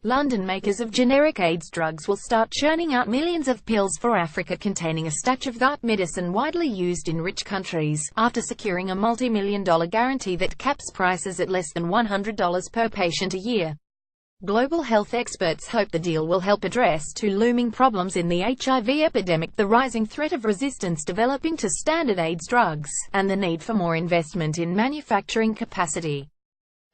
London makers of generic AIDS drugs will start churning out millions of pills for Africa containing a stash of that medicine widely used in rich countries, after securing a multi-million-dollar guarantee that caps prices at less than $100 per patient a year. Global health experts hope the deal will help address two looming problems in the HIV epidemic: the rising threat of resistance developing to standard AIDS drugs, and the need for more investment in manufacturing capacity.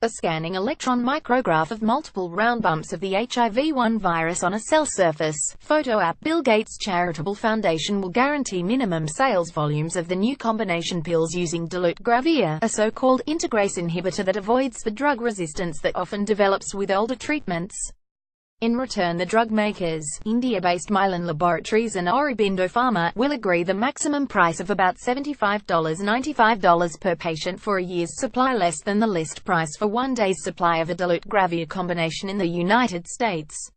A scanning electron micrograph of multiple round bumps of the HIV-1 virus on a cell surface photo app. Bill Gates' charitable foundation will guarantee minimum sales volumes of the new combination pills using dolutegravir, a so-called integrase inhibitor that avoids the drug resistance that often develops with older treatments. In return, the drug makers, India-based Mylan Laboratories and Aurobindo Pharma, will agree the maximum price of about $75.95 per patient for a year's supply, less than the list price for one day's supply of a dolutegravir combination in the United States.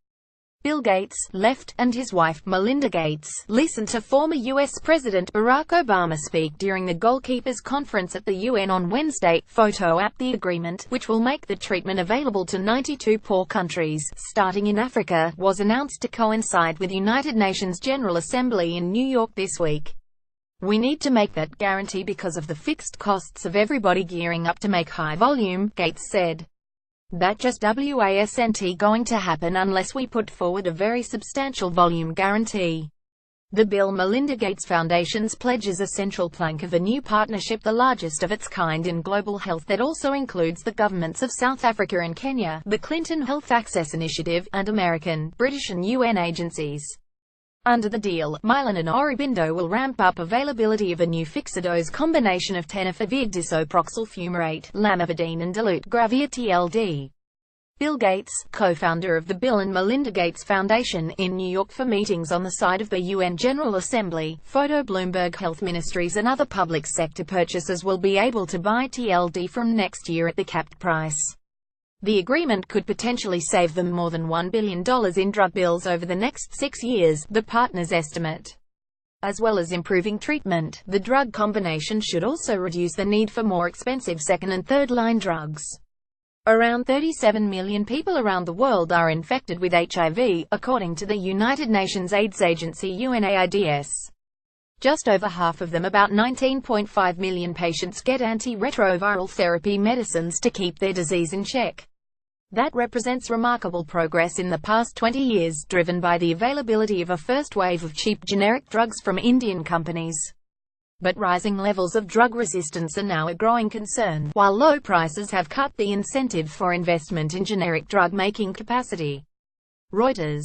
Bill Gates, left, and his wife, Melinda Gates, listened to former U.S. President Barack Obama speak during the Goalkeepers Conference at the UN on Wednesday. Photo app. The agreement, which will make the treatment available to 92 poor countries, starting in Africa, was announced to coincide with United Nations General Assembly in New York this week. "We need to make that guarantee because of the fixed costs of everybody gearing up to make high volume," Gates said. "That just wasn't going to happen unless we put forward a very substantial volume guarantee." The Bill Melinda Gates Foundation's pledge is a central plank of a new partnership, the largest of its kind in global health, that also includes the governments of South Africa and Kenya, the Clinton Health Access Initiative, and American, British and UN agencies. Under the deal, Mylan and Aurobindo will ramp up availability of a new fixed-dose combination of tenofovir disoproxil fumarate, lamivudine and dolutegravir TLD. Bill Gates, co-founder of the Bill and Melinda Gates Foundation, in New York for meetings on the side of the UN General Assembly. Photo. Bloomberg. Health ministries and other public sector purchasers will be able to buy TLD from next year at the capped price. The agreement could potentially save them more than $1 billion in drug bills over the next 6 years, the partners estimate. As well as improving treatment, the drug combination should also reduce the need for more expensive second- and third-line drugs. Around 37 million people around the world are infected with HIV, according to the United Nations AIDS Agency UNAIDS. Just over half of them, about 19.5 million patients, get antiretroviral therapy medicines to keep their disease in check. That represents remarkable progress in the past 20 years, driven by the availability of a first wave of cheap generic drugs from Indian companies. But rising levels of drug resistance are now a growing concern, while low prices have cut the incentive for investment in generic drug-making capacity. Reuters.